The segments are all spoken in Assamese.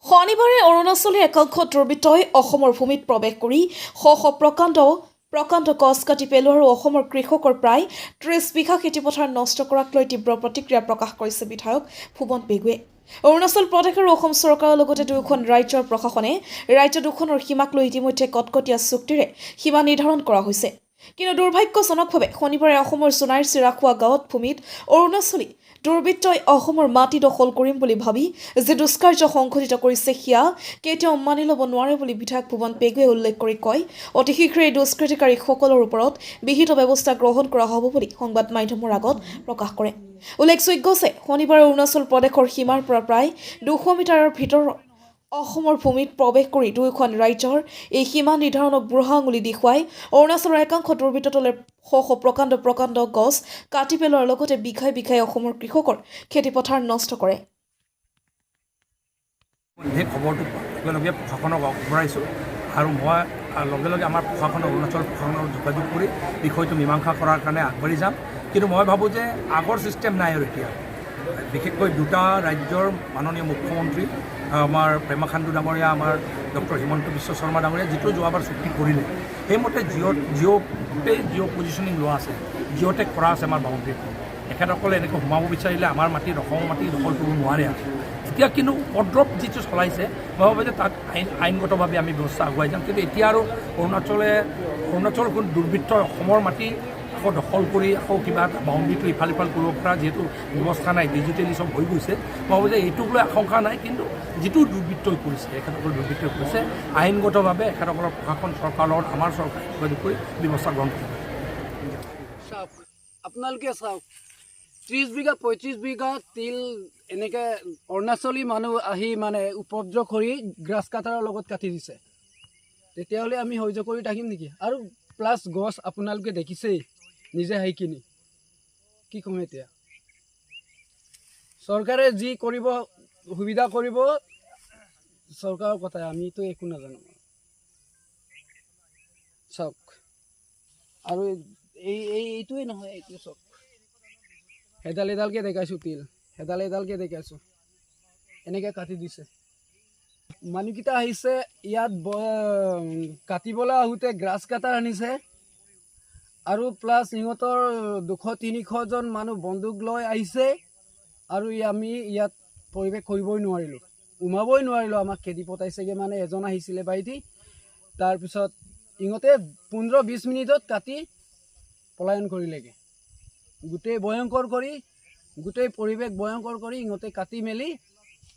শনিবাৰে অৰুণাচলী একাংশ দুৰ্বৃত্তই অসমৰ ভূমিত প্ৰৱেশ কৰি শ প্ৰকাণ্ড গছ কাটি পেলোৱা আৰু অসমৰ কৃষকৰ প্ৰায় ৩০ বিঘা খেতিপথাৰ নষ্ট কৰাক লৈ তীব্ৰ প্ৰতিক্ৰিয়া প্ৰকাশ কৰিছে বিধায়ক ভুৱন পেগুৱে। অৰুণাচল প্ৰদেশ আৰু অসম চৰকাৰৰ লগতে দুয়োখন ৰাজ্যৰ প্ৰশাসনে ৰাজ্য দুখনৰ সীমাক লৈ ইতিমধ্যে কটকটীয়া চুক্তিৰে সীমা নিৰ্ধাৰণ কৰা হৈছে। কিন্তু দুৰ্ভাগ্যজনকভাৱে শনিবাৰে অসমৰ সোণাইৰ চিৰাখোৱা গাঁৱত ভূমিত অৰুণাচলী দুৰ্বৃত্তই অসমৰ মাটি দখল কৰিম বুলি ভাবি যি দুষ্কাৰ্য সংঘটিত কৰিছে সেয়া কেতিয়াও মানি ল'ব নোৱাৰে বুলি বিধায়ক ভুৱন পেগুৱে উল্লেখ কৰি কয়, অতি শীঘ্ৰে এই দুষ্কৃতিকাৰীসকলৰ ওপৰত বিহিত ব্যৱস্থা গ্ৰহণ কৰা হ'ব বুলি সংবাদ মাধ্যমৰ আগত প্ৰকাশ কৰে। উল্লেখযোগ্য যে শনিবাৰে অৰুণাচল প্ৰদেশৰ সীমাৰ পৰা প্ৰায় ২০০ মিটাৰৰ ভিতৰত অসমৰ ভূমিত প্ৰৱেশ কৰি দুয়োখন ৰাজ্যৰ এই সীমা নিৰ্ধাৰণক বুঢ়া আঙুলি দেখুৱাই অৰুণাচলৰ একাংশ দুৰ্বৃত্ত দলে শ প্ৰকাণ্ড গছ কাটি পেলোৱাৰ লগতে বিঘাই বিঘাই অসমৰ কৃষকৰ খেতিপথাৰ নষ্ট কৰে। এই খবৰটো লগে প্ৰশাসনক আগবঢ়াইছোঁ আৰু মই লগে আমাৰ প্ৰশাসনৰ অৰুণাচল প্ৰশাসনৰ যোগাযোগ কৰি বিষয়টো মীমাংসা কৰাৰ কাৰণে আগবাঢ়ি যাম। কিন্তু মই ভাবোঁ যে আগৰ ছিষ্টেম নাই আৰু এতিয়া বিশেষকৈ দুটা ৰাজ্যৰ মাননীয় মুখ্যমন্ত্ৰী আমাৰ পেমা খাণ্ডু ডাঙৰীয়া, আমাৰ ডক্টৰ হিমন্ত বিশ্ব শৰ্মা ডাঙৰীয়া যিটো যোৱাবাৰ চুক্তি কৰিলে সেইমতে জিঅ' পজিশ্যনিং লোৱা আছে, জিঅ'টেক কৰা আছে আমাৰ বাউণ্ডেৰীত। তেখেতসকলে এনেকৈ সোমাব বিচাৰিলে আমাৰ মাটি অসমৰ মাটি দখল কৰিব নোৱাৰে। এতিয়া কিন্তু উপদ্ৰৱ যিটো চলাইছে মই ভাবোঁ যে তাক আইনগতভাৱে আমি ব্যৱস্থা আগুৱাই যাম। কিন্তু এতিয়া আৰু অৰুণাচল কোনো দুৰ্বৃত্ত অসমৰ মাটি আকৌ দখল কৰি আকৌ কিবা এটা বাউণ্ডেৰীটো ইফাল সিফাল কৰিব পৰা যিহেতু ব্যৱস্থা নাই, ডিজিটেলি চব হৈ গৈছে। মই ভাবোঁ যে এইটোক লৈ আশংকা নাই, কিন্তু যিটো দুৰ্বৃত্তই কৰিছে এখেতসকল দুৰ্বৃত্তই কৰিছে আইনগতভাৱে এখেতসকলৰ প্ৰশাসন চৰকাৰৰ লগত আমাৰ চৰকাৰে যোগাযোগ কৰি ব্যৱস্থা গ্ৰহণ কৰিব। চাওক, আপোনালোকে চাওক, ৩০ বিঘা ৩৫ বিঘা তিল এনেকৈ অৰুণাচলী মানুহ আহি মানে উপদ্ৰৱ কৰি গ্ৰাছ কাটাৰৰ লগত কাটি দিছে। তেতিয়াহ'লে আমি সহ্য কৰি থাকিম নেকি? আৰু প্লাছ গছ আপোনালোকে দেখিছেই নিজে আহি কিনি, কি ক'ম এতিয়া? চৰকাৰে যি কৰিব সুবিধা কৰিব চৰকাৰৰ কথা, আমিতো একো নাজানো। চাওক, আৰু এইটোৱে নহয়, এইটো চাওক, এডালকৈ দেখাইছোঁ তিল, এডালকৈ দেখাইছোঁ, এনেকৈ কাটি দিছে। মানুহকেইটা আহিছে ইয়াত কাটিবলৈ আহোঁতে গ্ৰাছ কাটাৰ আনিছে আৰু প্লাছ সিহঁতৰ ২০০-৩০০জন মানুহ বন্দুক লৈ আহিছে আৰু আমি ইয়াত পৰিৱেশ কৰিবই নোৱাৰিলোঁ, সোমাবই নোৱাৰিলোঁ। আমাক খেদি পঠাইছেগৈ, মানে এজন আহিছিলে বাইটি, তাৰপিছত ইহঁতে ১৫-২০ মিনিটত কাটি পলায়ন কৰিলেগৈ। গোটেই পৰিৱেশ ভয়ংকৰ কৰি ইহঁতে কাটি মেলি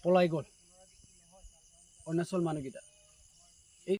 পলাই গ'ল অৰুণাচল মানুহকেইটা।